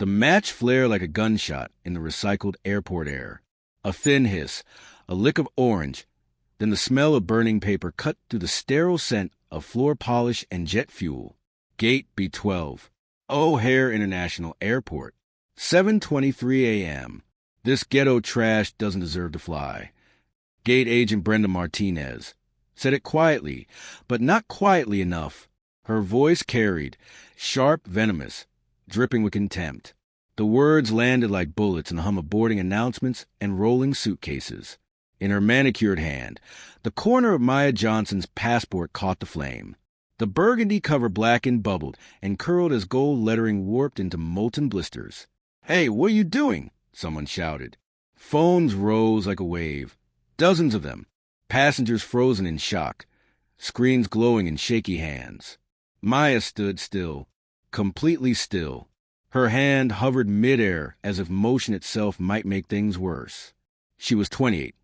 The match flared like a gunshot in the recycled airport air. A thin hiss, a lick of orange, then the smell of burning paper cut through the sterile scent of floor polish and jet fuel. Gate B12. O'Hare International Airport. 7:23 a.m. This ghetto trash doesn't deserve to fly. Gate agent Brenda Martinez said it quietly, but not quietly enough. Her voice carried, sharp, venomous, dripping with contempt. The words landed like bullets in the hum of boarding announcements and rolling suitcases. In her manicured hand, the corner of Maya Johnson's passport caught the flame. The burgundy cover blackened, bubbled, and curled as gold lettering warped into molten blisters. "Hey, what are you doing?" someone shouted. Phones rose like a wave. Dozens of them. Passengers frozen in shock. Screens glowing in shaky hands. Maya stood still. Completely still. Her hand hovered midair as if motion itself might make things worse. She was 28,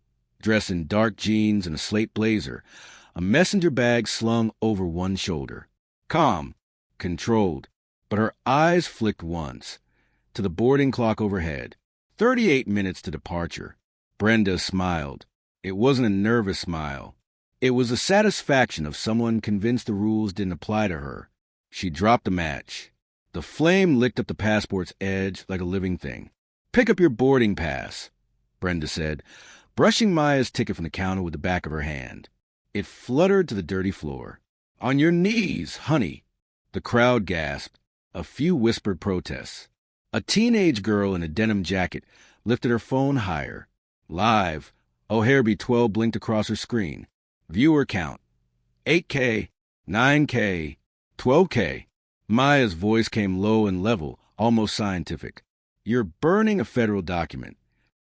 dressed in dark jeans and a slate blazer, a messenger bag slung over one shoulder. Calm, controlled, but her eyes flicked once to the boarding clock overhead. 38 minutes to departure. Brenda smiled. It wasn't a nervous smile. It was the satisfaction of someone convinced the rules didn't apply to her. She dropped the match. The flame licked up the passport's edge like a living thing. "Pick up your boarding pass," Brenda said, brushing Maya's ticket from the counter with the back of her hand. It fluttered to the dirty floor. "On your knees, honey." The crowd gasped. A few whispered protests. A teenage girl in a denim jacket lifted her phone higher. Live, O'Hare B12 blinked across her screen. Viewer count. 8K, 9K, 12K. Maya's voice came low and level, almost scientific. "You're burning a federal document."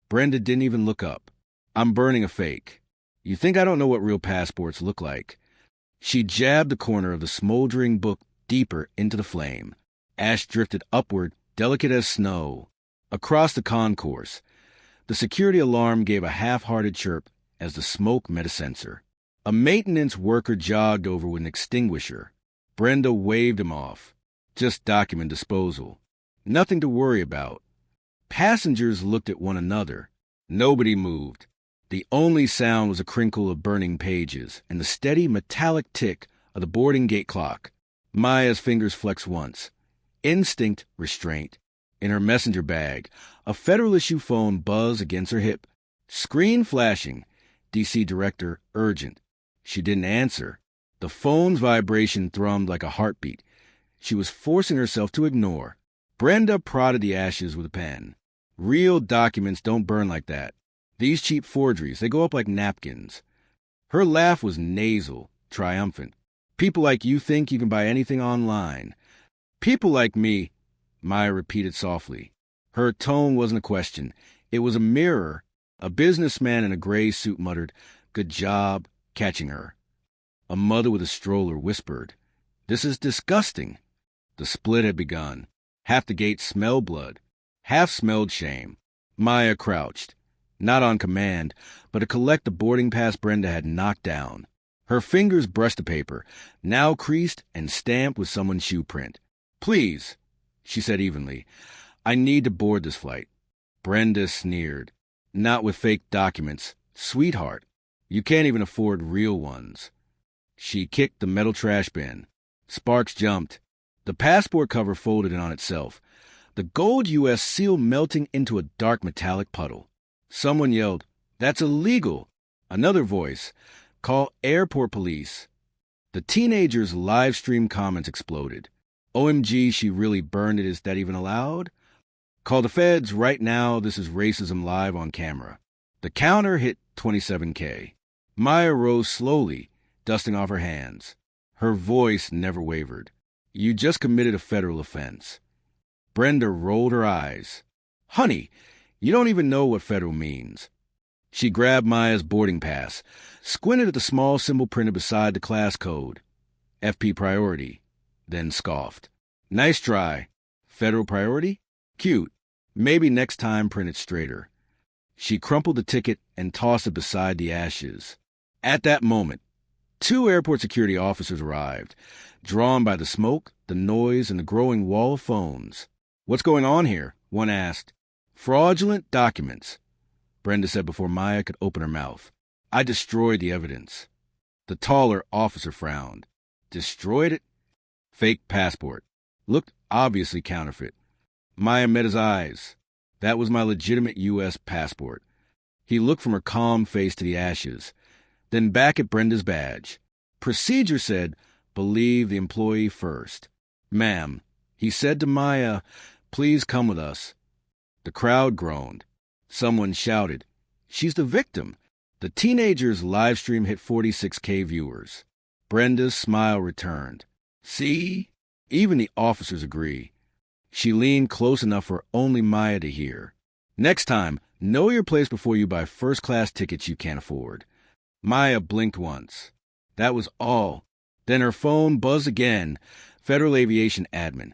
Brenda didn't even look up. "I'm burning a fake. You think I don't know what real passports look like?" She jabbed the corner of the smoldering book deeper into the flame. Ash drifted upward, delicate as snow. Across the concourse, the security alarm gave a half-hearted chirp as the smoke met a sensor. A maintenance worker jogged over with an extinguisher. Brenda waved him off. Just document disposal. Nothing to worry about. Passengers looked at one another. Nobody moved. The only sound was a crinkle of burning pages and the steady metallic tick of the boarding gate clock. Maya's fingers flexed once. Instinct, restraint. In her messenger bag, a Federal issue phone buzzed against her hip. Screen flashing. DC Director, urgent. She didn't answer. The phone's vibration thrummed like a heartbeat. She was forcing herself to ignore. Brenda prodded the ashes with a pen. "Real documents don't burn like that. These cheap forgeries, they go up like napkins." Her laugh was nasal, triumphant. "People like you think you can buy anything online." "People like me," Maya repeated softly. Her tone wasn't a question. It was a mirror. A businessman in a gray suit muttered, "Good job," catching her. A mother with a stroller whispered, "This is disgusting." The split had begun. Half the gate smelled blood. Half smelled shame. Maya crouched. Not on command, but to collect the boarding pass Brenda had knocked down. Her fingers brushed the paper, now creased and stamped with someone's shoe print. "Please," she said evenly, "I need to board this flight." Brenda sneered. "Not with fake documents. Sweetheart, you can't even afford real ones." She kicked the metal trash bin. Sparks jumped. The passport cover folded in on itself, the gold U.S. seal melting into a dark metallic puddle. Someone yelled, "That's illegal." Another voice, "Call airport police." The teenager's live stream comments exploded. "OMG, she really burned it. Is that even allowed?" "Call the feds right now. This is racism live on camera." The counter hit 27K. Maya rose slowly, dusting off her hands. Her voice never wavered. "You just committed a federal offense." Brenda rolled her eyes. "Honey, you don't even know what federal means." She grabbed Maya's boarding pass, squinted at the small symbol printed beside the class code, FP priority, then scoffed. "Nice try. Federal priority? Cute. Maybe next time print it straighter." She crumpled the ticket and tossed it beside the ashes. At that moment, 2 airport security officers arrived, drawn by the smoke, the noise, and the growing wall of phones. What's going on here? One asked. Fraudulent documents, Brenda said before Maya could open her mouth. I destroyed the evidence. The taller officer frowned. Destroyed it? Fake passport. Looked obviously counterfeit. Maya met his eyes. That was my legitimate U.S. passport. He looked from her calm face to the ashes, then back at Brenda's badge. Procedure said, believe the employee first. Ma'am, he said to Maya, please come with us. The crowd groaned. Someone shouted, she's the victim. The teenager's live stream hit 46K viewers. Brenda's smile returned. See? Even the officers agree. She leaned close enough for only Maya to hear. Next time, know your place before you buy first-class tickets you can't afford. Maya blinked once. That was all. Then her phone buzzed again. Federal Aviation Admin.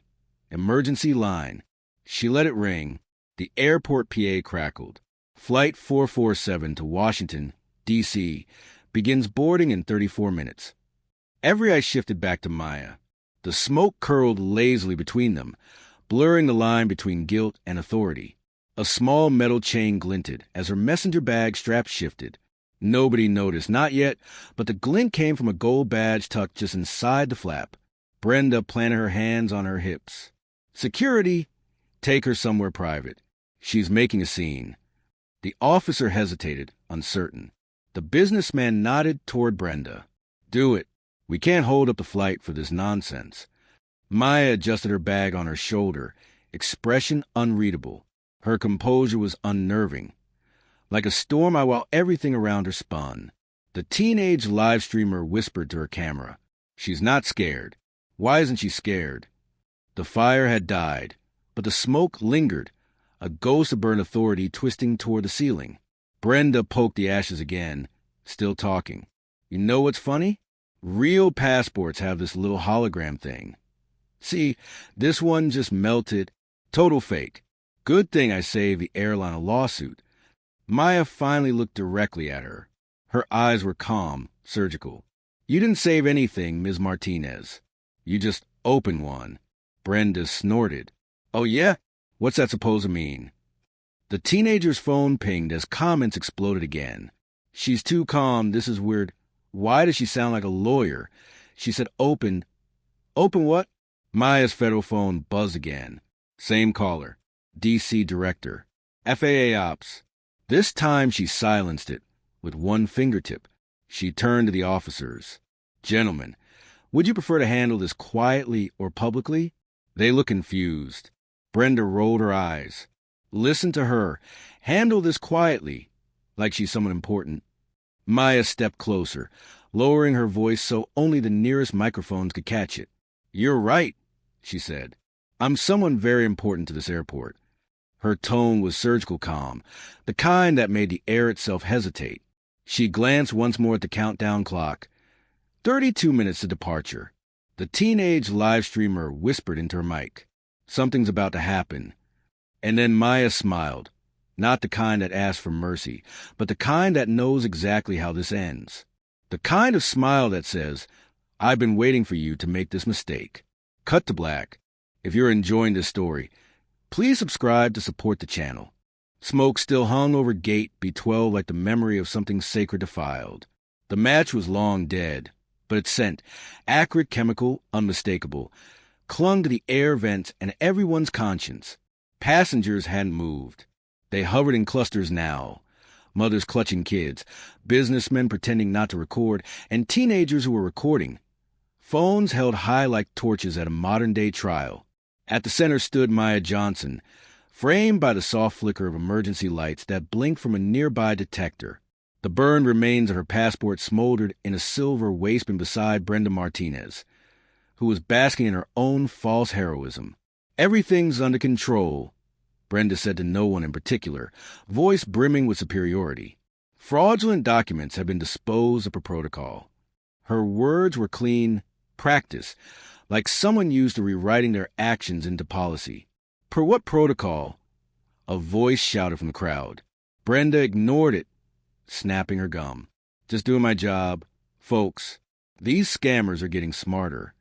Emergency line. She let it ring. The airport PA crackled. Flight 447 to Washington, D.C. begins boarding in 34 minutes. Every eye shifted back to Maya. The smoke curled lazily between them, blurring the line between guilt and authority. A small metal chain glinted as her messenger bag strap shifted. Nobody noticed, not yet, but the glint came from a gold badge tucked just inside the flap. Brenda planted her hands on her hips. Security, take her somewhere private. She's making a scene. The officer hesitated, uncertain. The businessman nodded toward Brenda. Do it. We can't hold up the flight for this nonsense. Maya adjusted her bag on her shoulder, expression unreadable. Her composure was unnerving. Like a storm while everything around her spun. The teenage live streamer whispered to her camera. She's not scared. Why isn't she scared? The fire had died, but the smoke lingered, a ghost of burnt authority twisting toward the ceiling. Brenda poked the ashes again, still talking. You know what's funny? Real passports have this little hologram thing. See, this one just melted. Total fake. Good thing I saved the airline a lawsuit. Maya finally looked directly at her. Her eyes were calm, surgical. You didn't save anything, Ms. Martinez. You just opened one. Brenda snorted. Oh, yeah? What's that supposed to mean? The teenager's phone pinged as comments exploded again. She's too calm. This is weird. Why does she sound like a lawyer? She said opened. Open what? Maya's federal phone buzzed again. Same caller. D.C. Director. FAA Ops. This time she silenced it with one fingertip. She turned to the officers. Gentlemen, would you prefer to handle this quietly or publicly? They looked confused. Brenda rolled her eyes. Listen to her. Handle this quietly, like she's someone important. Maya stepped closer, lowering her voice so only the nearest microphones could catch it. You're right, she said. I'm someone very important to this airport. Her tone was surgical calm, the kind that made the air itself hesitate. She glanced once more at the countdown clock. 32 minutes to departure. The teenage live streamer whispered into her mic. Something's about to happen. And then Maya smiled. Not the kind that asks for mercy, but the kind that knows exactly how this ends. The kind of smile that says, I've been waiting for you to make this mistake. Cut to black. If you're enjoying this story, please subscribe to support the channel. Smoke still hung over Gate B12 like the memory of something sacred defiled. The match was long dead, but its scent, acrid chemical, unmistakable, clung to the air vents and everyone's conscience. Passengers hadn't moved. They hovered in clusters now, mothers clutching kids, businessmen pretending not to record, and teenagers who were recording. Phones held high like torches at a modern-day trial. At the center stood Maya Johnson, framed by the soft flicker of emergency lights that blinked from a nearby detector. The burned remains of her passport smoldered in a silver waistband beside Brenda Martinez, who was basking in her own false heroism. Everything's under control, Brenda said to no one in particular, voice brimming with superiority. Fraudulent documents have been disposed of per protocol. Her words were clean practice, like someone used to rewriting their actions into policy. Per what protocol? A voice shouted from the crowd. Brenda ignored it, snapping her gum. Just doing my job. Folks, these scammers are getting smarter.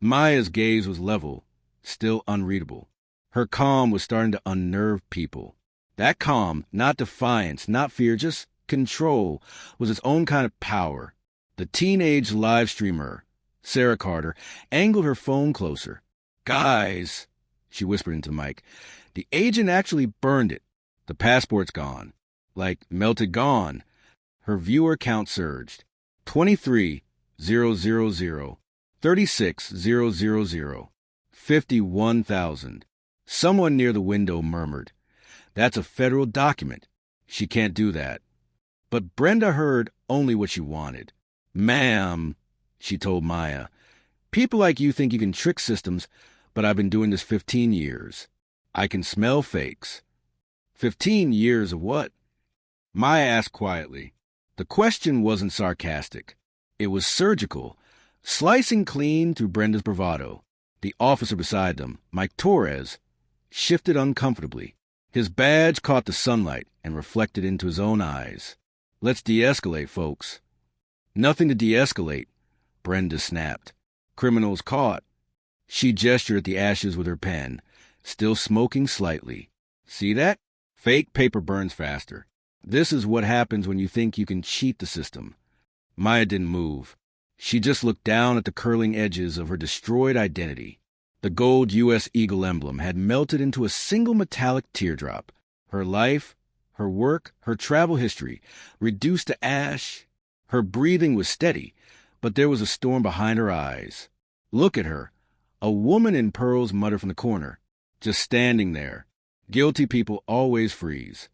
Maya's gaze was level, still unreadable. Her calm was starting to unnerve people. That calm, not defiance, not fear, just control, was its own kind of power. The teenage live streamer, Sarah Carter, angled her phone closer. "Guys," she whispered into the mic, "the agent actually burned it. The passport's gone. Like, melted gone." Her viewer count surged. 23,000, 36,000, 51,000. Someone near the window murmured, "That's a federal document. She can't do that." But Brenda heard only what she wanted. "Ma'am," she told Maya, "people like you think you can trick systems, but I've been doing this 15 years. I can smell fakes." 15 years of what? Maya asked quietly. The question wasn't sarcastic. It was surgical, slicing clean through Brenda's bravado. The officer beside them, Mike Torres, shifted uncomfortably. His badge caught the sunlight and reflected into his own eyes. "Let's de-escalate, folks." "Nothing to de-escalate," Brenda snapped. "Criminals caught." She gestured at the ashes with her pen, still smoking slightly. "See that? Fake paper burns faster. This is what happens when you think you can cheat the system." Maya didn't move. She just looked down at the curling edges of her destroyed identity. The gold U.S. Eagle emblem had melted into a single metallic teardrop. Her life, her work, her travel history, reduced to ash. Her breathing was steady, but there was a storm behind her eyes. "Look at her," a woman in pearls muttered from the corner. "Just standing there. Guilty people always freeze."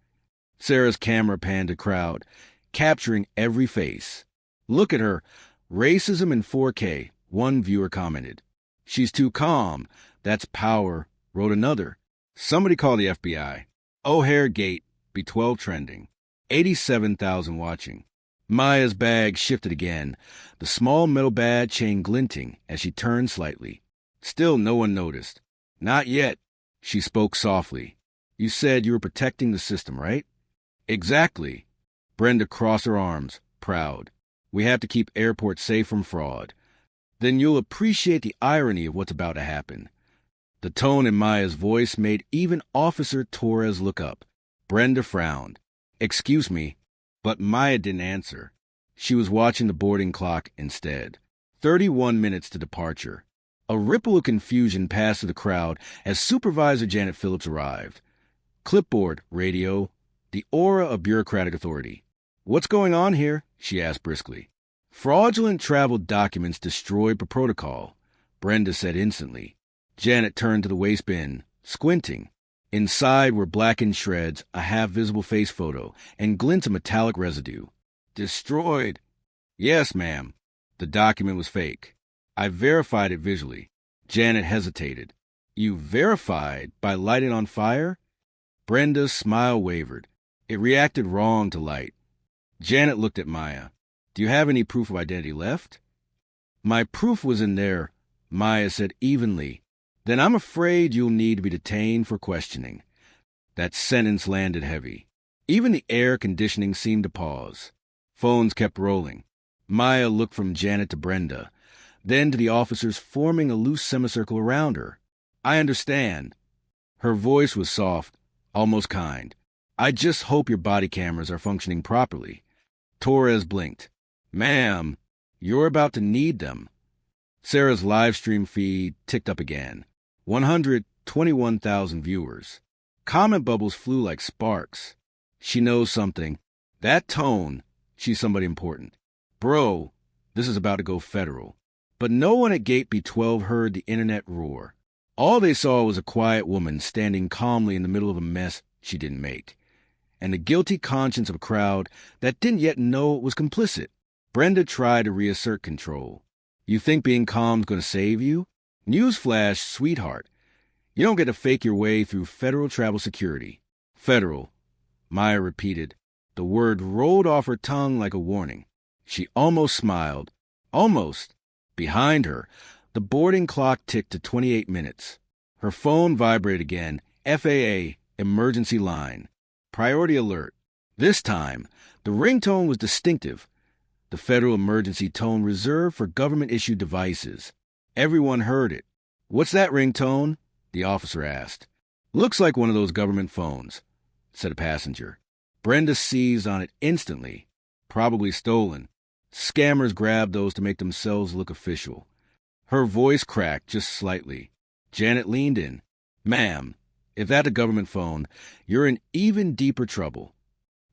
Sarah's camera panned the crowd, capturing every face. "Look at her. Racism in 4K, one viewer commented. "She's too calm. That's power," wrote another. "Somebody call the FBI. O'Hare Gate, B12 trending. 87,000 watching." Maya's bag shifted again, the small metal badge chain glinting as she turned slightly. Still no one noticed. "Not yet." She spoke softly. "You said you were protecting the system, right?" "Exactly." Brenda crossed her arms, proud. "We have to keep airports safe from fraud." "Then you'll appreciate the irony of what's about to happen." The tone in Maya's voice made even Officer Torres look up. Brenda frowned. "Excuse me," but Maya didn't answer. She was watching the boarding clock instead. 31 minutes to departure. A ripple of confusion passed through the crowd as Supervisor Janet Phillips arrived. Clipboard, radio, the aura of bureaucratic authority. "What's going on here?" she asked briskly. "Fraudulent travel documents destroyed per protocol," Brenda said instantly. Janet turned to the waste bin, squinting. Inside were blackened shreds, a half-visible face photo, and glints of metallic residue. "Destroyed." "Yes, ma'am." The document was fake. "I verified it visually." Janet hesitated. "You verified by lighting on fire?" Brenda's smile wavered. It reacted wrong to light. Janet looked at Maya. "Do you have any proof of identity left?" "My proof was in there," Maya said evenly. "Then I'm afraid you'll need to be detained for questioning." That sentence landed heavy. Even the air conditioning seemed to pause. Phones kept rolling. Maya looked from Janet to Brenda, then to the officers forming a loose semicircle around her. "I understand." Her voice was soft, almost kind. "I just hope your body cameras are functioning properly." Torres blinked. "Ma'am, you're about to need them." Sarah's live stream feed ticked up again. 121,000 viewers. Comment bubbles flew like sparks. "She knows something. That tone, she's somebody important. Bro, this is about to go federal." But no one at Gate B12 heard the internet roar. All they saw was a quiet woman standing calmly in the middle of a mess she didn't make, and the guilty conscience of a crowd that didn't yet know it was complicit. Brenda tried to reassert control. "You think being calm's going to save you? Newsflash, sweetheart. You don't get to fake your way through federal travel security." "Federal," Maya repeated. The word rolled off her tongue like a warning. She almost smiled. Almost. Behind her, the boarding clock ticked to 28 minutes. Her phone vibrated again. FAA, emergency line. Priority alert. This time, the ringtone was distinctive. The federal emergency tone reserved for government-issued devices. Everyone heard it. "What's that ringtone?" the officer asked. Looks like one of those government phones, said a passenger. Brenda seized on it instantly. Probably stolen. Scammers grabbed those to make themselves look official. Her voice cracked just slightly. Janet leaned in. Ma'am, if that's a government phone, you're in even deeper trouble.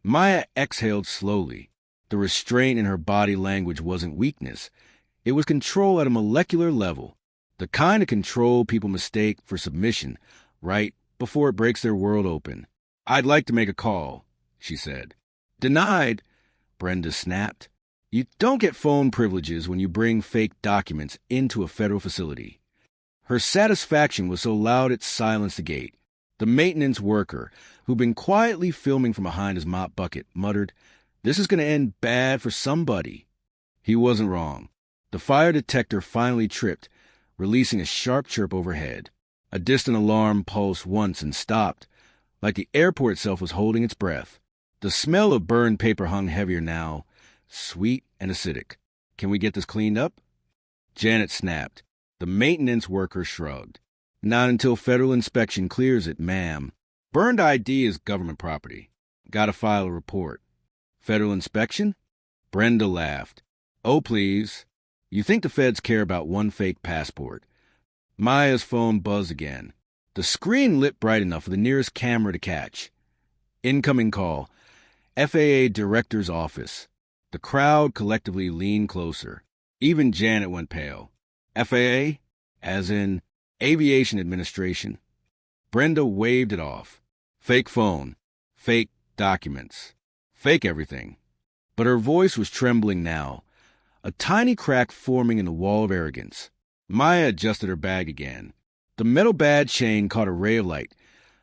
Maya exhaled slowly. The restraint in her body language wasn't weakness. It was control at a molecular level. The kind of control people mistake for submission, right before it breaks their world open. I'd like to make a call, she said. Denied, Brenda snapped. You don't get phone privileges when you bring fake documents into a federal facility. Her satisfaction was so loud it silenced the gate. The maintenance worker, who'd been quietly filming from behind his mop bucket, muttered, This is going to end bad for somebody. He wasn't wrong. The fire detector finally tripped, releasing a sharp chirp overhead. A distant alarm pulsed once and stopped, like the airport itself was holding its breath. The smell of burned paper hung heavier now, sweet and acidic. Can we get this cleaned up? Janet snapped. The maintenance worker shrugged. Not until federal inspection clears it, ma'am. Burned ID is government property. Gotta file a report. Federal inspection? Brenda laughed. Oh, please. You think the feds care about one fake passport. Maya's phone buzzed again. The screen lit bright enough for the nearest camera to catch. Incoming call. FAA Director's Office. The crowd collectively leaned closer. Even Janet went pale. FAA? As in Aviation Administration. Brenda waved it off. Fake phone. Fake documents. Fake everything. But her voice was trembling now, a tiny crack forming in the wall of arrogance. Maya adjusted her bag again. The metal badge chain caught a ray of light,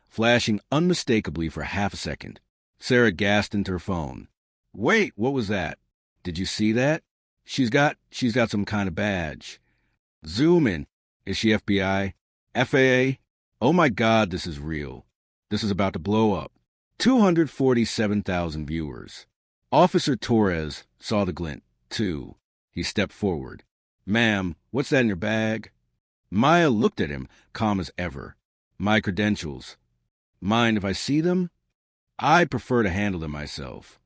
flashing unmistakably for half a second. Sarah gasped into her phone. Wait, what was that? Did you see that? She's got some kind of badge. Zoom in. Is she FBI? FAA? Oh my God, this is real. This is about to blow up. 247,000 viewers. Officer Torres saw the glint, too. He stepped forward. Ma'am, what's that in your bag? Maya looked at him, calm as ever. My credentials. Mind if I see them? I prefer to handle them myself.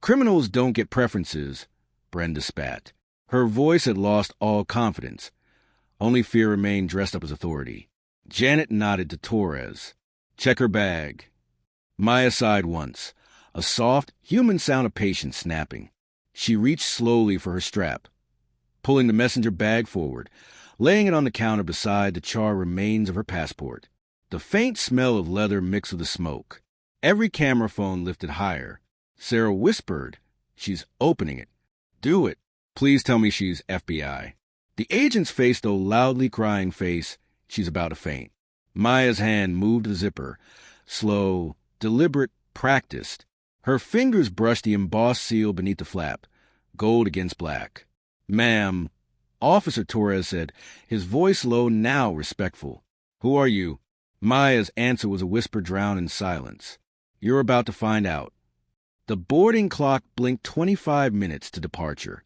Criminals don't get preferences, Brenda spat. Her voice had lost all confidence. Only fear remained dressed up as authority. Janet nodded to Torres. Check her bag. Maya sighed once, a soft, human sound of patience snapping. She reached slowly for her strap, pulling the messenger bag forward, laying it on the counter beside the charred remains of her passport. The faint smell of leather mixed with the smoke. Every camera phone lifted higher. Sarah whispered, She's opening it. Do it. Please tell me she's FBI. The agent's face, though loudly crying face, she's about to faint. Maya's hand moved the zipper, slow, deliberate, practiced. Her fingers brushed the embossed seal beneath the flap, gold against black. Ma'am, Officer Torres said, his voice low, now respectful. Who are you? Maya's answer was a whisper drowned in silence. You're about to find out. The boarding clock blinked 25 minutes to departure.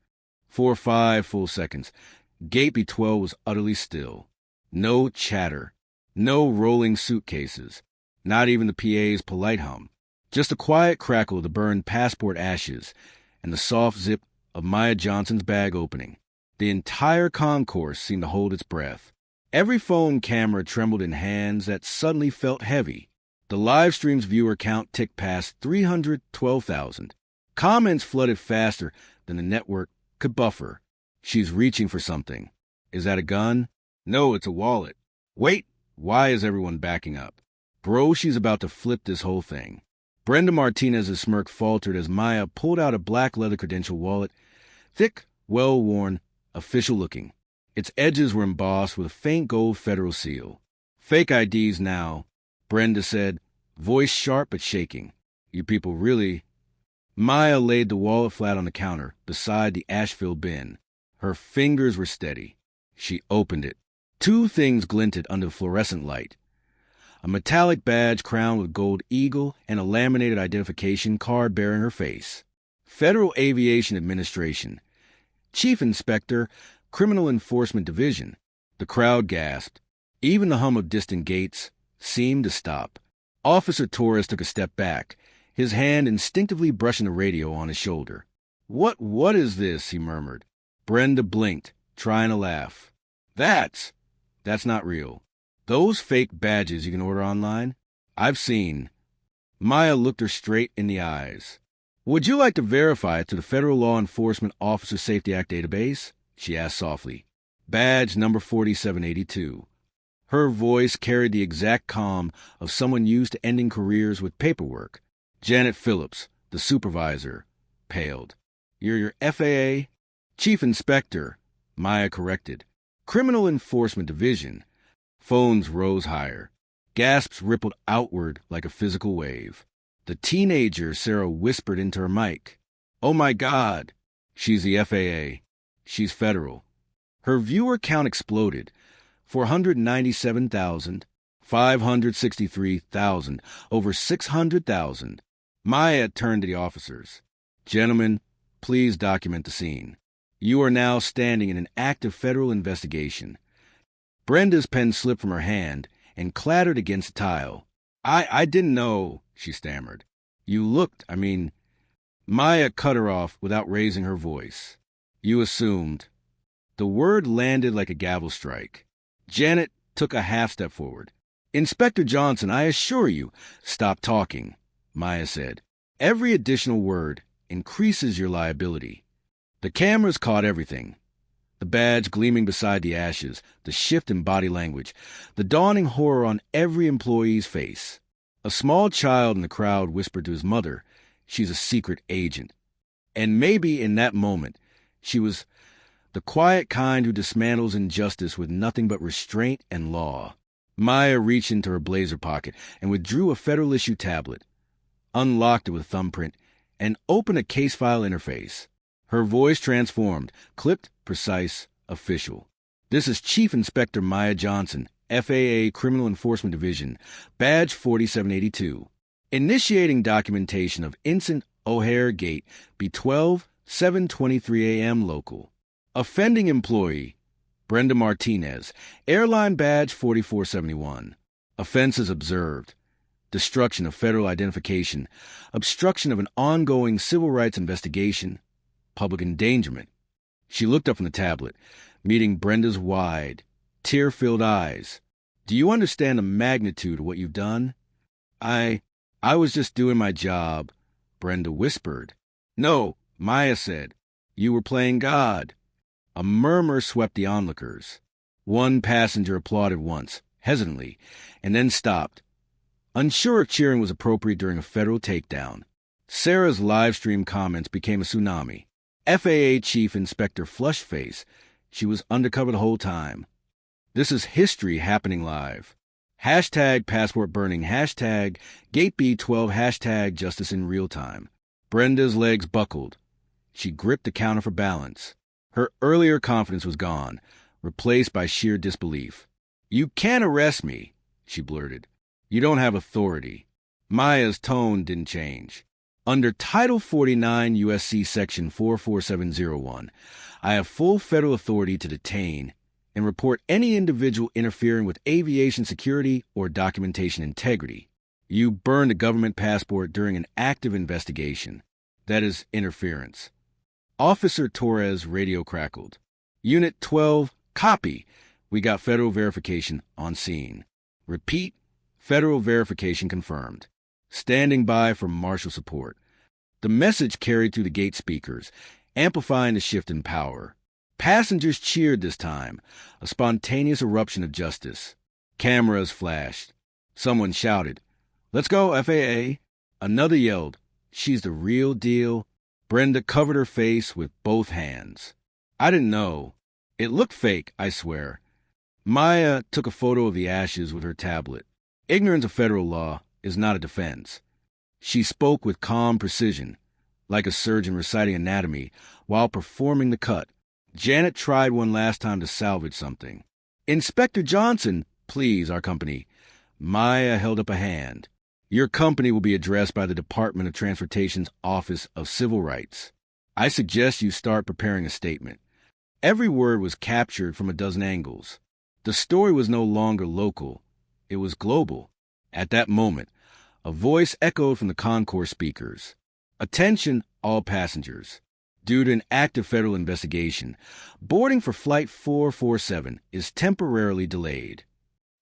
4 or 5 full seconds. Gate B12 was utterly still. No chatter. No rolling suitcases. Not even the PA's polite hum. Just a quiet crackle of the burned passport ashes and the soft zip of Maya Johnson's bag opening. The entire concourse seemed to hold its breath. Every phone camera trembled in hands that suddenly felt heavy. The live stream's viewer count ticked past 312,000. Comments flooded faster than the network could buffer. She's reaching for something. Is that a gun? No, it's a wallet. Wait, why is everyone backing up? Bro, she's about to flip this whole thing. Brenda Martinez's smirk faltered as Maya pulled out a black leather credential wallet, thick, well-worn, official-looking. Its edges were embossed with a faint gold federal seal. Fake IDs now, Brenda said, voice sharp but shaking. You people really... Maya laid the wallet flat on the counter beside the ash-filled bin. Her fingers were steady. She opened it. 2 things glinted under the fluorescent light. A metallic badge crowned with gold eagle and a laminated identification card bearing her face. Federal Aviation Administration. Chief Inspector, Criminal Enforcement Division. The crowd gasped. Even the hum of distant gates, seemed to stop. Officer Torres took a step back, his hand instinctively brushing the radio on his shoulder. What is this?" he murmured. Brenda blinked, trying to laugh. That's not real. Those fake badges you can order online? I've seen." Maya looked her straight in the eyes. "Would you like to verify it to the Federal Law Enforcement Officer Safety Act database?" she asked softly. "Badge number 4782. Her voice carried the exact calm of someone used to ending careers with paperwork. Janet Phillips, the supervisor, paled. "You're your FAA?" "Chief Inspector," Maya corrected. "Criminal Enforcement Division." Phones rose higher. Gasps rippled outward like a physical wave. The teenager Sarah whispered into her mic. "Oh my God! She's the FAA. She's federal." Her viewer count exploded. 497,000, 563,000, over 600,000. Maya turned to the officers. "Gentlemen, please document the scene. You are now standing in an active federal investigation." Brenda's pen slipped from her hand and clattered against a tile. I didn't know," she stammered. "You looked, Maya cut her off without raising her voice. "You assumed." The word landed like a gavel strike. Janet took a half step forward. "Inspector Johnson, I assure you—" "Stop talking," Maya said. "Every additional word increases your liability." The cameras caught everything. The badge gleaming beside the ashes, the shift in body language, the dawning horror on every employee's face. A small child in the crowd whispered to his mother, "She's a secret agent." And maybe in that moment, she was the quiet kind who dismantles injustice with nothing but restraint and law. Maya reached into her blazer pocket and withdrew a federal-issue tablet, unlocked it with a thumbprint, and opened a case file interface. Her voice transformed, clipped, precise, official. "This is Chief Inspector Maya Johnson, FAA Criminal Enforcement Division, Badge 4782. Initiating documentation of incident O'Hare Gate, B12, 7:23 a.m. local. Offending employee, Brenda Martinez, Airline Badge 4471. Offenses observed: destruction of federal identification, obstruction of an ongoing civil rights investigation, public endangerment." She looked up from the tablet, meeting Brenda's wide, tear-filled eyes. "Do you understand the magnitude of what you've done?" I was just doing my job," Brenda whispered. "No," Maya said. "You were playing God." A murmur swept the onlookers. One passenger applauded once, hesitantly, and then stopped, unsure if cheering was appropriate during a federal takedown. Sarah's live-stream comments became a tsunami. FAA Chief Inspector Flushface. She was undercover the whole time. "This is history happening live. Hashtag passport burning, hashtag gate B12, hashtag justice in real time." Brenda's legs buckled. She gripped the counter for balance. Her earlier confidence was gone, replaced by sheer disbelief. "You can't arrest me," she blurted. "You don't have authority." Maya's tone didn't change. "Under Title 49 U.S.C. Section 44701, I have full federal authority to detain and report any individual interfering with aviation security or documentation integrity. You burned a government passport during an active investigation. That is interference." Officer Torres' radio crackled. "Unit 12, copy. We got federal verification on scene. Repeat, federal verification confirmed. Standing by for marshal support." The message carried through the gate speakers, amplifying the shift in power. Passengers cheered this time, a spontaneous eruption of justice. Cameras flashed. Someone shouted, "Let's go, FAA." Another yelled, "She's the real deal." Brenda covered her face with both hands. "I didn't know. It looked fake, I swear." Maya took a photo of the ashes with her tablet. Ignorance of federal law is not a defense. She spoke with calm precision, like a surgeon reciting anatomy while performing the cut. Janet tried one last time to salvage something. "Inspector Johnson, please, our company." Maya held up a hand. "Your company will be addressed by the Department of Transportation's Office of Civil Rights. I suggest you start preparing a statement." Every word was captured from a dozen angles. The story was no longer local. It was global. At that moment, a voice echoed from the concourse speakers. Attention, all passengers. Due to an active federal investigation, boarding for Flight 447 is temporarily delayed.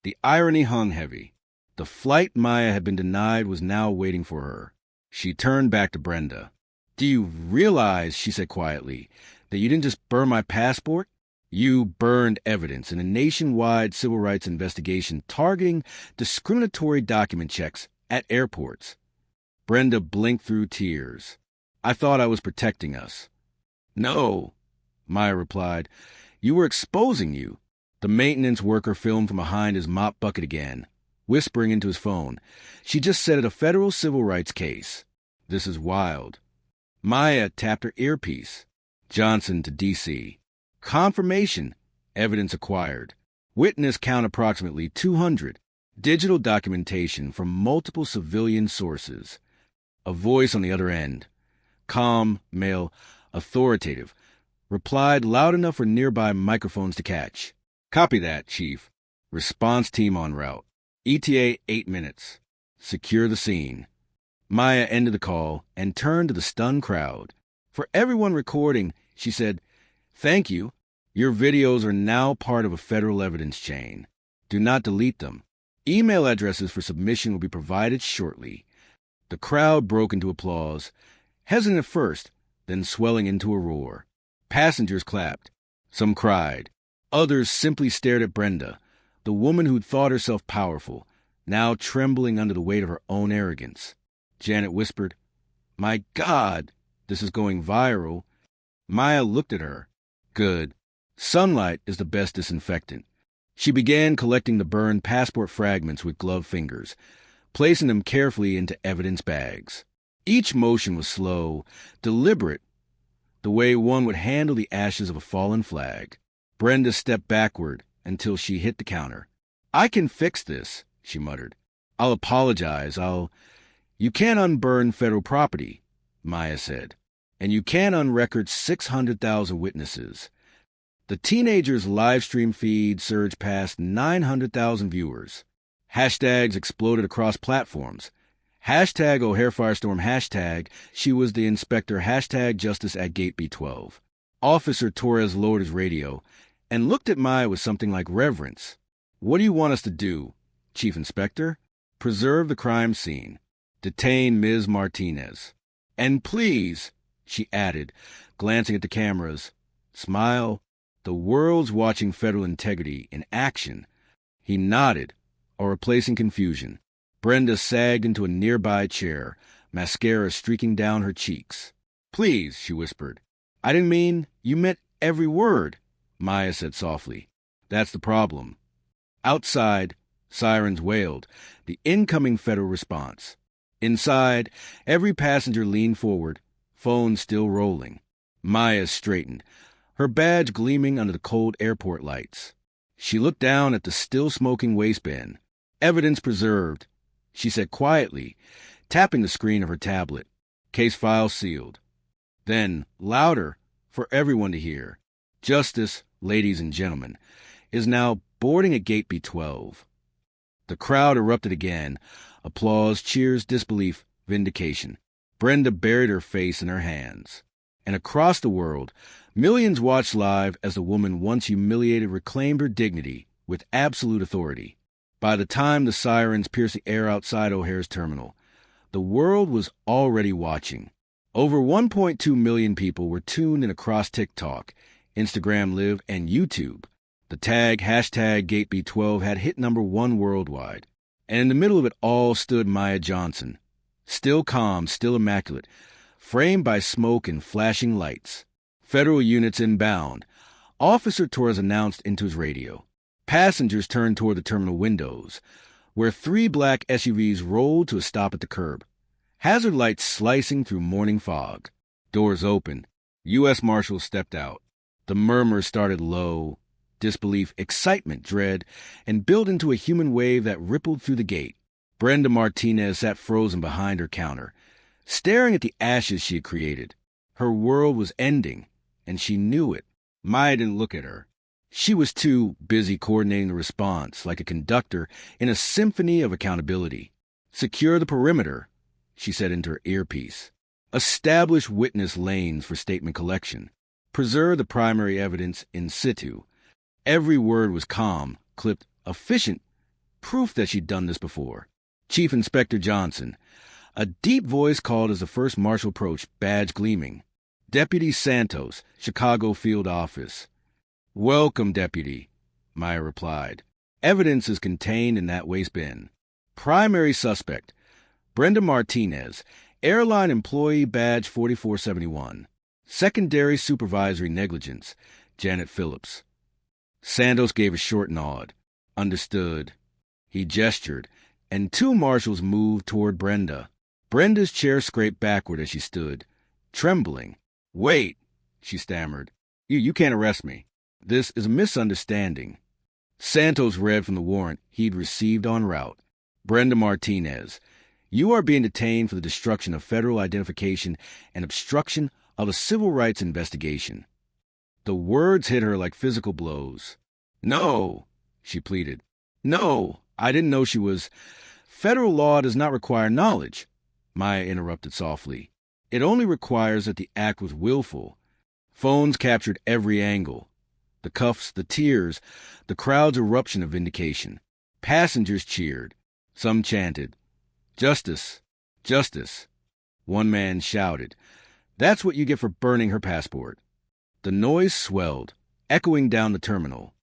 The irony hung heavy. The flight Maya had been denied was now waiting for her. She turned back to Brenda. "Do you realize," she said quietly, "that you didn't just burn my passport? You burned evidence in a nationwide civil rights investigation targeting discriminatory document checks at airports." Brenda blinked through tears. "I thought I was protecting us." "No," Maya replied. "You were exposing you." The maintenance worker filmed from behind his mop bucket again, whispering into his phone. "She just settled a federal civil rights case. This is wild." Maya tapped her earpiece. Johnson to D.C. Confirmation. Evidence acquired. Witness count approximately 200. Digital documentation from multiple civilian sources. A voice on the other end. Calm, male, authoritative. Replied loud enough for nearby microphones to catch. "Copy that, Chief. Response team en route. ETA 8 minutes. Secure the scene." Maya ended the call and turned to the stunned crowd. For everyone recording, she said, "Thank you. Your videos are now part of a federal evidence chain. Do not delete them. Email addresses for submission will be provided shortly." The crowd broke into applause, hesitant at first, then swelling into a roar. Passengers clapped. Some cried. Others simply stared at Brenda, the woman who'd thought herself powerful, now trembling under the weight of her own arrogance. Janet whispered, "My God, this is going viral." Maya looked at her. "Good. Sunlight is the best disinfectant." She began collecting the burned passport fragments with gloved fingers, placing them carefully into evidence bags. Each motion was slow, deliberate, the way one would handle the ashes of a fallen flag. Brenda stepped backward until she hit the counter. "I can fix this," she muttered. "I'll apologize. You can't unburn federal property," Maya said. "And you can't unrecord 600,000 witnesses." The teenager's live stream feed surged past 900,000 viewers. Hashtags exploded across platforms. Hashtag O'Hare Firestorm, hashtag she was the inspector, hashtag justice at gate B12. Officer Torres lowered his radio and looked at Maya with something like reverence. "What do you want us to do, Chief Inspector?" "Preserve the crime scene. Detain Ms. Martinez. And please," she added, glancing at the cameras, "smile. The world's watching federal integrity in action." He nodded, a replacing confusion. Brenda sagged into a nearby chair, mascara streaking down her cheeks. "Please," she whispered. "I didn't mean, you meant every word," Maya said softly. "That's the problem." Outside, sirens wailed, the incoming federal response. Inside, every passenger leaned forward, phone still rolling. Maya straightened, her badge gleaming under the cold airport lights. She looked down at the still-smoking waistband. "Evidence preserved," she said quietly, tapping the screen of her tablet. "Case file sealed." Then, louder, for everyone to hear, "Justice, ladies and gentlemen, is now boarding at gate B12." The crowd erupted again. Applause, cheers, disbelief, vindication. Brenda buried her face in her hands. And across the world, millions watched live as the woman once humiliated reclaimed her dignity with absolute authority. By the time the sirens pierced the air outside O'Hare's terminal, the world was already watching. Over 1.2 million people were tuned in across TikTok, Instagram Live, and YouTube. The tag hashtag GateB12 had hit #1 worldwide. And in the middle of it all stood Maya Johnson, still calm, still immaculate, framed by smoke and flashing lights. "Federal units inbound," Officer Torres announced into his radio. Passengers turned toward the terminal windows, where 3 black SUVs rolled to a stop at the curb, hazard lights slicing through morning fog. Doors opened. U.S. Marshals stepped out. The murmurs started low. Disbelief, excitement, dread, and built into a human wave that rippled through the gate. Brenda Martinez sat frozen behind her counter, staring at the ashes she had created. Her world was ending, and she knew it. Maya didn't look at her. She was too busy coordinating the response, like a conductor in a symphony of accountability. "Secure the perimeter," she said into her earpiece. "Establish witness lanes for statement collection. Preserve the primary evidence in situ." Every word was calm, clipped, efficient, proof that she'd done this before. "Chief Inspector Johnson." A deep voice called as the first marshal approached, badge gleaming. "Deputy Santos, Chicago Field Office." "Welcome, Deputy," Maya replied. "Evidence is contained in that waste bin. Primary suspect, Brenda Martinez, airline employee badge 4471. Secondary supervisory negligence, Janet Phillips." Santos gave a short nod. "Understood." He gestured, and two marshals moved toward Brenda. Brenda's chair scraped backward as she stood, trembling. "Wait," she stammered. You can't arrest me. This is a misunderstanding." Santos read from the warrant he'd received en route. "Brenda Martinez, you are being detained for the destruction of federal identification and obstruction of a civil rights investigation." The words hit her like physical blows. "No," she pleaded. "No, I didn't know she was—" "Federal law does not require knowledge," Maya interrupted softly. "It only requires that the act was willful." Phones captured every angle. The cuffs, the tears, the crowd's eruption of vindication. Passengers cheered. Some chanted, "Justice! Justice!" One man shouted, "That's what you get for burning her passport." The noise swelled, echoing down the terminal.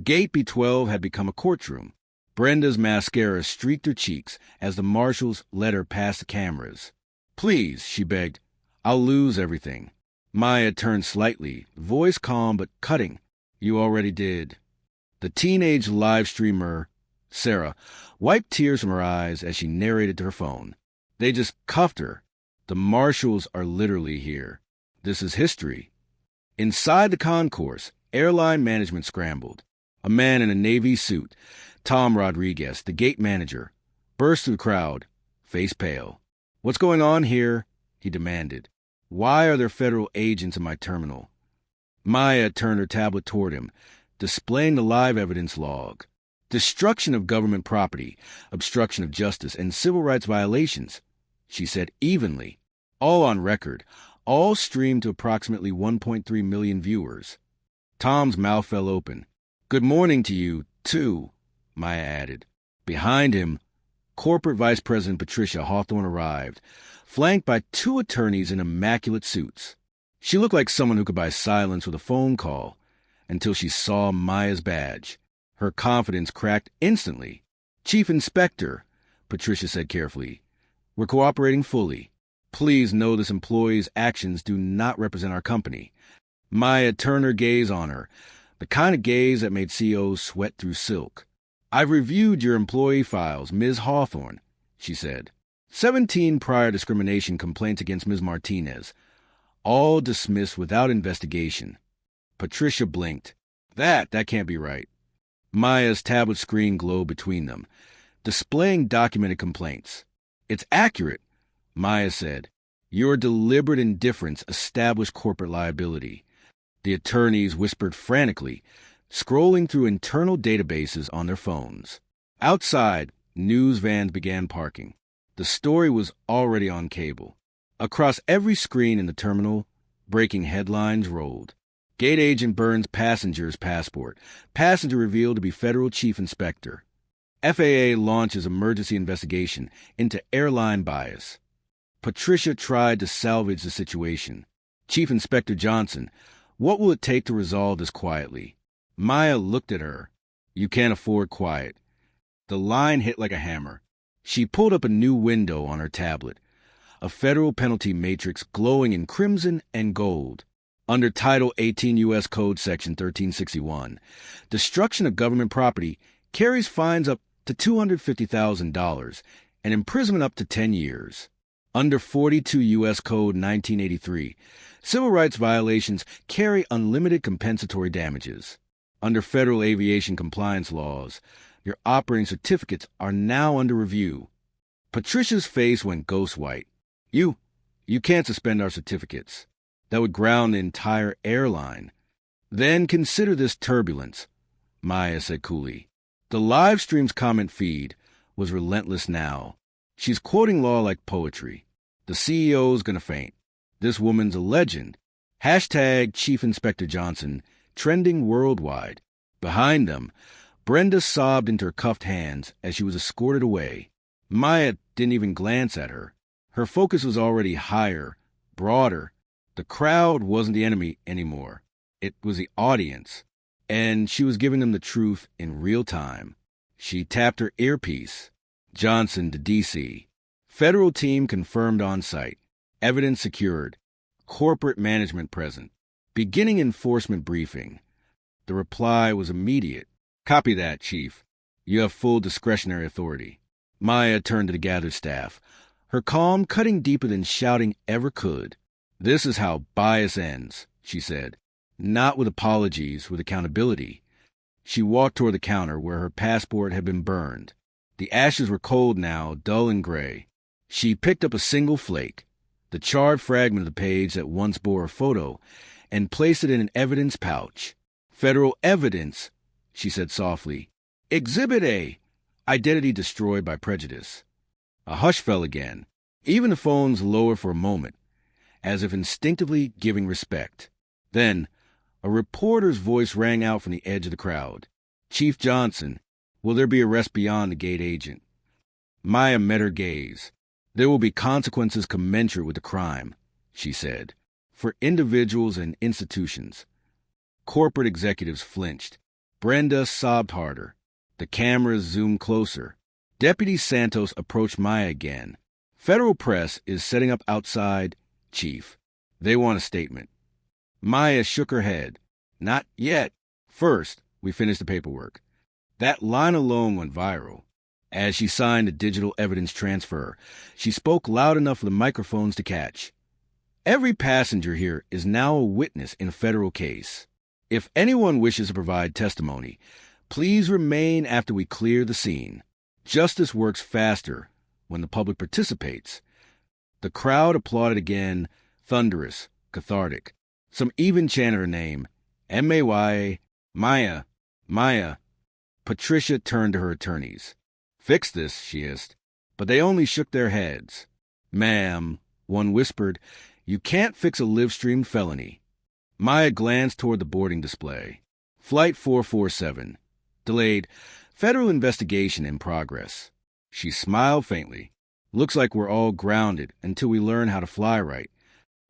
Gate B12 had become a courtroom. Brenda's mascara streaked her cheeks as the marshals led her past the cameras. "Please," she begged, "I'll lose everything." Maya turned slightly, voice calm but cutting. "You already did." The teenage live streamer, Sarah, wiped tears from her eyes as she narrated to her phone. "They just cuffed her. The marshals are literally here. This is history." Inside the concourse, airline management scrambled. A man in a Navy suit, Tom Rodriguez, the gate manager, burst through the crowd, face pale. "What's going on here?" he demanded. "Why are there federal agents in my terminal?" Maya turned her tablet toward him, displaying the live evidence log. "Destruction of government property, obstruction of justice, and civil rights violations," she said evenly. "All on record, all streamed to approximately 1.3 million viewers." Tom's mouth fell open. "Good morning to you, too," Maya added. Behind him, Corporate Vice President Patricia Hawthorne arrived, flanked by two attorneys in immaculate suits. She looked like someone who could buy silence with a phone call, until she saw Maya's badge. Her confidence cracked instantly. "Chief Inspector," Patricia said carefully, "we're cooperating fully. Please know this employee's actions do not represent our company." Maya turned her gaze on her, the kind of gaze that made CEOs sweat through silk. "I've reviewed your employee files, Ms. Hawthorne," she said. 17 prior discrimination complaints against Ms. Martinez, all dismissed without investigation. Patricia blinked. That can't be right." Maya's tablet screen glowed between them, displaying documented complaints. "It's accurate," Maya said. "Your deliberate indifference established corporate liability." The attorneys whispered frantically, scrolling through internal databases on their phones. Outside, news vans began parking. The story was already on cable. Across every screen in the terminal, breaking headlines rolled. Gate agent burns passenger's passport. Passenger revealed to be federal chief inspector. FAA launches emergency investigation into airline bias. Patricia tried to salvage the situation. "Chief Inspector Johnson, what will it take to resolve this quietly?" Maya looked at her. "You can't afford quiet." The line hit like a hammer. She pulled up a new window on her tablet, a federal penalty matrix glowing in crimson and gold. Under Title 18 U.S. Code Section 1361, destruction of government property carries fines up to $250,000 and imprisonment up to 10 years. Under 42 U.S. Code 1983, civil rights violations carry unlimited compensatory damages. Under federal aviation compliance laws, your operating certificates are now under review. Patricia's face went ghost white. You can't suspend our certificates. That would ground the entire airline. Then consider this turbulence. Maya said coolly. The live stream's comment feed was relentless now. She's quoting law like poetry. The CEO's gonna faint. This woman's a legend. Hashtag Chief Inspector Johnson, trending worldwide. Behind them, Brenda sobbed into her cuffed hands as she was escorted away. Maya didn't even glance at her. Her focus was already higher, broader. The crowd wasn't the enemy anymore. It was the audience, and she was giving them the truth in real time. She tapped her earpiece. Johnson to D.C. Federal team confirmed on site. Evidence secured. Corporate management present. Beginning enforcement briefing. The reply was immediate. Copy that, Chief. You have full discretionary authority. Maya turned to the gathered staff, her calm cutting deeper than shouting ever could. This is how bias ends, she said. Not with apologies, with accountability. She walked toward the counter where her passport had been burned. The ashes were cold now, dull and gray. She picked up a single flake, the charred fragment of the page that once bore a photo, and placed it in an evidence pouch. Federal evidence, she said softly. Exhibit A. Identity destroyed by prejudice. A hush fell again. Even the phones lowered for a moment, as if instinctively giving respect. Then, a reporter's voice rang out from the edge of the crowd. Chief Johnson, will there be arrest beyond the gate agent? Maya met her gaze. There will be consequences commensurate with the crime, she said, for individuals and institutions. Corporate executives flinched. Brenda sobbed harder. The cameras zoomed closer. Deputy Santos approached Maya again. Federal press is setting up outside, Chief. They want a statement. Maya shook her head. Not yet. First, we finish the paperwork. That line alone went viral. As she signed the digital evidence transfer, she spoke loud enough for the microphones to catch. Every passenger here is now a witness in a federal case. If anyone wishes to provide testimony, please remain after we clear the scene. Justice works faster when the public participates. The crowd applauded again, thunderous, cathartic. Some even chanted her name, M-A-Y, Maya, Maya. Patricia turned to her attorneys. Fix this, she hissed, but they only shook their heads. Ma'am, one whispered, you can't fix a live-stream felony. Maya glanced toward the boarding display. Flight 447. Delayed. Federal investigation in progress. She smiled faintly. Looks like we're all grounded until we learn how to fly right.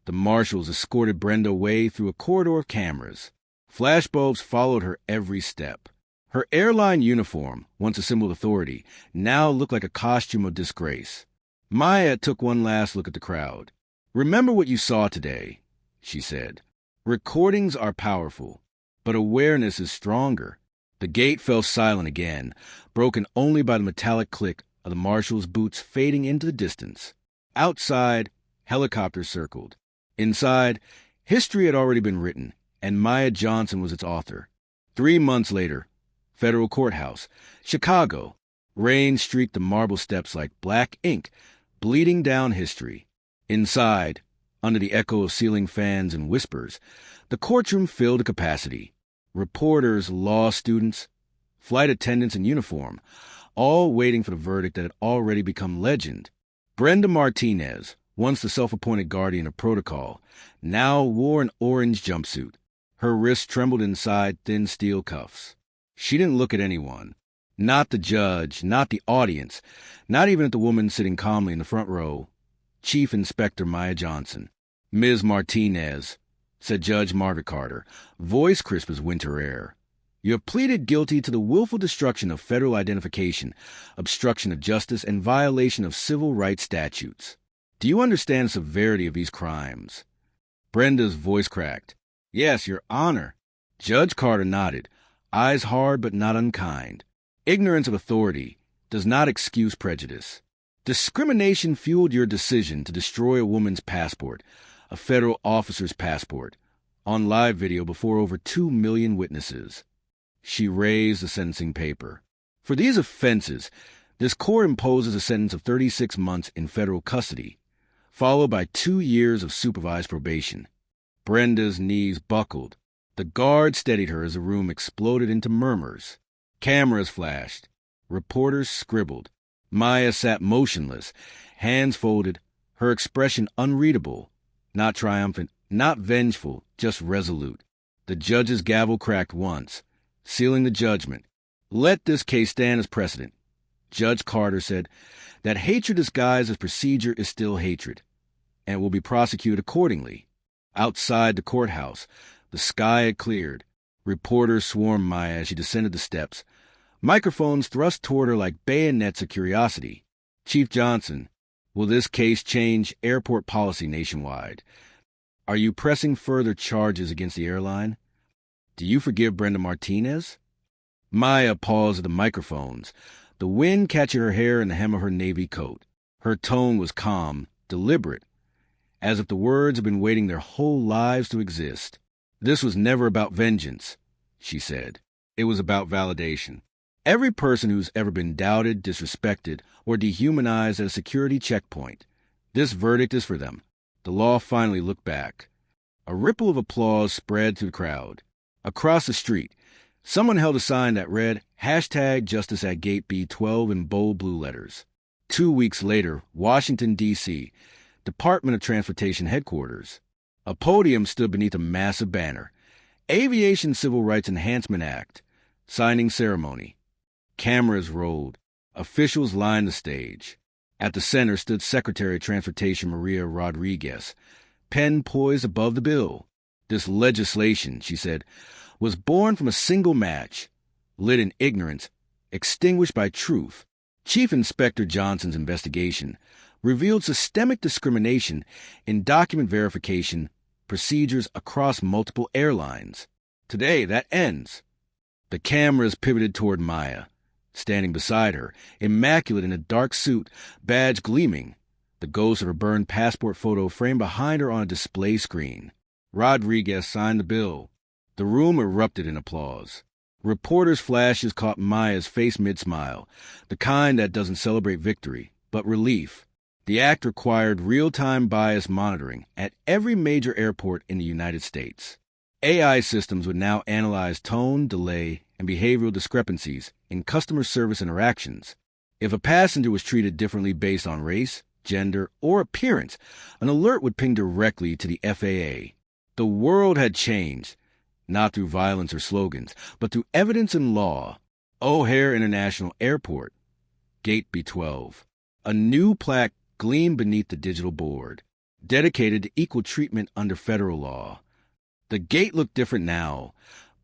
The marshals escorted Brenda away through a corridor of cameras. Flashbulbs followed her every step. Her airline uniform, once a symbol of authority, now looked like a costume of disgrace. Maya took one last look at the crowd. Remember what you saw today, she said. Recordings are powerful, but awareness is stronger. The gate fell silent again, broken only by the metallic click of the marshal's boots fading into the distance. Outside, helicopters circled. Inside, history had already been written, and Maya Johnson was its author. 3 months later, Federal Courthouse, Chicago. Rain streaked the marble steps like black ink, bleeding down history. Inside, under the echo of ceiling fans and whispers, the courtroom filled to capacity. Reporters, law students, flight attendants in uniform, all waiting for the verdict that had already become legend. Brenda Martinez, once the self-appointed guardian of protocol, now wore an orange jumpsuit. Her wrists trembled inside thin steel cuffs. She didn't look at anyone. Not the judge, not the audience, not even at the woman sitting calmly in the front row. Chief Inspector Maya Johnson. Ms. Martinez, said Judge Margaret Carter, voice crisp as winter air. You have pleaded guilty to the willful destruction of federal identification, obstruction of justice, and violation of civil rights statutes. Do you understand the severity of these crimes? Brenda's voice cracked. Yes, Your Honor. Judge Carter nodded, eyes hard but not unkind. Ignorance of authority does not excuse prejudice. Discrimination fueled your decision to destroy a woman's passport, a federal officer's passport, on live video before over 2 million witnesses. She raised the sentencing paper. For these offenses, this court imposes a sentence of 36 months in federal custody, followed by 2 years of supervised probation. Brenda's knees buckled. The guard steadied her as the room exploded into murmurs. Cameras flashed. Reporters scribbled. Maya sat motionless, hands folded, her expression unreadable, not triumphant, not vengeful, just resolute. The judge's gavel cracked once, sealing the judgment. "Let this case stand as precedent." Judge Carter said that hatred disguised as procedure is still hatred, and will be prosecuted accordingly. Outside the courthouse, the sky had cleared. Reporters swarmed Maya as she descended the steps, microphones thrust toward her like bayonets of curiosity. "Chief Johnson, will this case change airport policy nationwide? Are you pressing further charges against the airline? Do you forgive Brenda Martinez?" Maya paused at the microphones, the wind catching her hair in the hem of her navy coat. Her tone was calm, deliberate, as if the words had been waiting their whole lives to exist. "This was never about vengeance," she said. "It was about validation. Every person who's ever been doubted, disrespected, or dehumanized at a security checkpoint, this verdict is for them." The law finally looked back. A ripple of applause spread through the crowd. Across the street, someone held a sign that read, #Justice at Gate B12 in bold blue letters. 2 weeks later, Washington, D.C., Department of Transportation headquarters. A podium stood beneath a massive banner. Aviation Civil Rights Enhancement Act. Signing ceremony. Cameras rolled. Officials lined the stage. At the center stood Secretary of Transportation Maria Rodriguez, pen poised above the bill. "This legislation," she said, "was born from a single match, lit in ignorance, extinguished by truth." Chief Inspector Johnson's investigation revealed systemic discrimination in document verification procedures across multiple airlines. Today, that ends. The cameras pivoted toward Maya, standing beside her, immaculate in a dark suit, badge gleaming, the ghost of her burned passport photo framed behind her on a display screen. Rodriguez signed the bill. The room erupted in applause. Reporters' flashes caught Maya's face mid-smile, the kind that doesn't celebrate victory, but relief. The act required real-time bias monitoring at every major airport in the United States. AI systems would now analyze tone, delay, and behavioral discrepancies in customer service interactions. If a passenger was treated differently based on race, gender, or appearance, an alert would ping directly to the FAA. The world had changed, not through violence or slogans, but through evidence and law. O'Hare International Airport, Gate B12. A new plaque gleamed beneath the digital board, dedicated to equal treatment under federal law. The gate looked different now,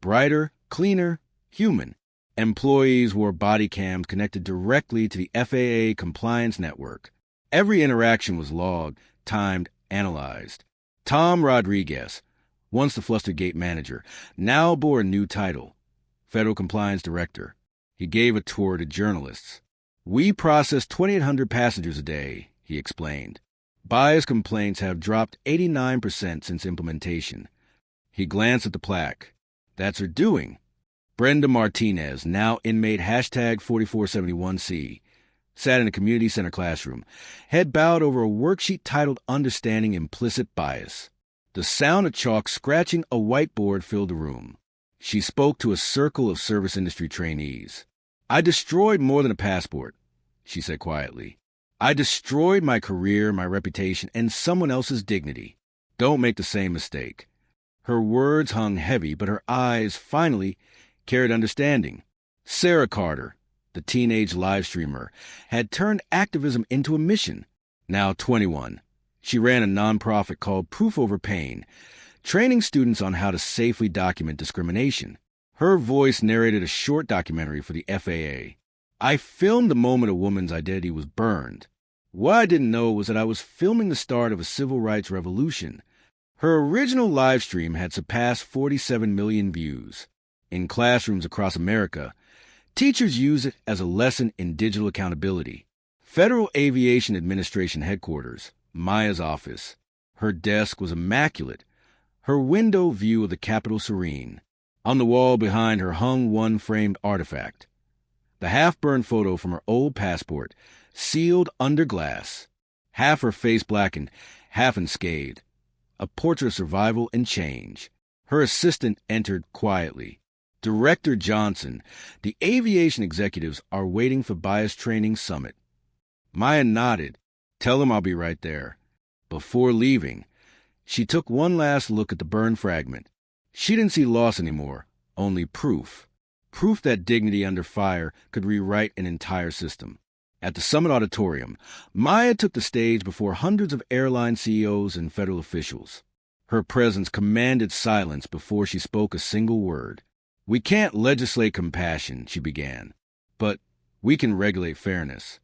brighter, cleaner, human. Employees wore body cams connected directly to the FAA compliance network. Every interaction was logged, timed, analyzed. Tom Rodriguez, once the flustered gate manager, now bore a new title, Federal Compliance Director. He gave a tour to journalists. "We process 2,800 passengers a day," he explained. "Bias complaints have dropped 89% since implementation." He glanced at the plaque. "That's her doing." Brenda Martinez, now inmate #4471C, sat in a community center classroom, head bowed over a worksheet titled Understanding Implicit Bias. The sound of chalk scratching a whiteboard filled the room. She spoke to a circle of service industry trainees. "I destroyed more than a passport," she said quietly. "I destroyed my career, my reputation, and someone else's dignity. Don't make the same mistake." Her words hung heavy, but her eyes, finally, carried understanding. Sarah Carter, the teenage live streamer, had turned activism into a mission. Now 21, she ran a nonprofit called Proof Over Pain, training students on how to safely document discrimination. Her voice narrated a short documentary for the FAA. "I filmed the moment a woman's identity was burned. What I didn't know was that I was filming the start of a civil rights revolution." Her original live stream had surpassed 47 million views. In classrooms across America, teachers use it as a lesson in digital accountability. Federal Aviation Administration headquarters, Maya's office. Her desk was immaculate, her window view of the Capitol serene. On the wall behind her hung one framed artifact, the half-burned photo from her old passport, sealed under glass, half her face blackened, half unscathed, a portrait of survival and change. Her assistant entered quietly. Director Johnson, the aviation executives are waiting for bias training summit. Maya nodded. Tell them I'll be right there. Before leaving, she took one last look at the burned fragment. She didn't see loss anymore, only proof. Proof that dignity under fire could rewrite an entire system. At the Summit Auditorium, Maya took the stage before hundreds of airline CEOs and federal officials. Her presence commanded silence before she spoke a single word. We can't legislate compassion, she began, but we can regulate fairness.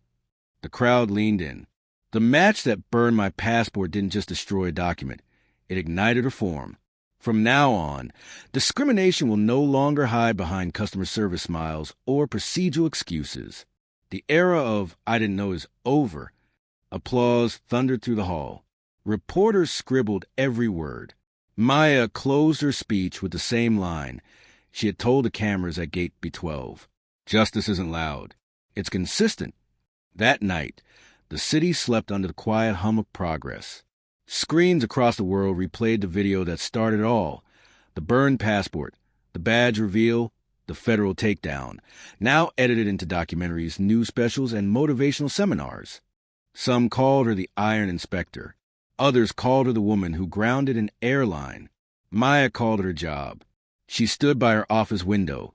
The crowd leaned in. The match that burned my passport didn't just destroy a document. It ignited reform. From now on, discrimination will no longer hide behind customer service smiles or procedural excuses. The era of "I didn't know" is over. Applause thundered through the hall. Reporters scribbled every word. Maya closed her speech with the same line she had told the cameras at Gate B12. Justice isn't loud. It's consistent. That night, the city slept under the quiet hum of progress. Screens across the world replayed the video that started it all. The burned passport, the badge reveal, the federal takedown, now edited into documentaries, news specials, and motivational seminars. Some called her the Iron Inspector. Others called her the woman who grounded an airline. Maya called it her job. She stood by her office window,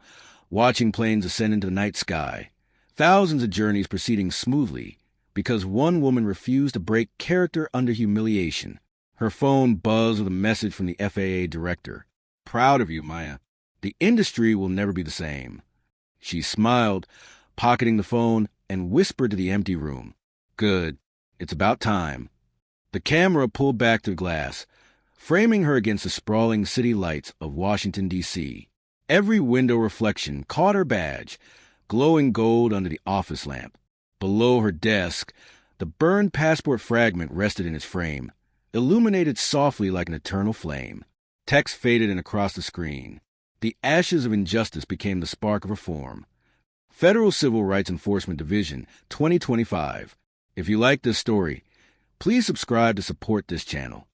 watching planes ascend into the night sky. Thousands of journeys proceeding smoothly, because one woman refused to break character under humiliation. Her phone buzzed with a message from the FAA director. Proud of you, Maya. The industry will never be the same. She smiled, pocketing the phone, and whispered to the empty room. Good. It's about time. The camera pulled back to the glass, framing her against the sprawling city lights of Washington, D.C. Every window reflection caught her badge, glowing gold under the office lamp. Below her desk, the burned passport fragment rested in its frame, illuminated softly like an eternal flame. Text faded in across the screen. The ashes of injustice became the spark of reform. Federal Civil Rights Enforcement Division, 2025. If you like this story, please subscribe to support this channel.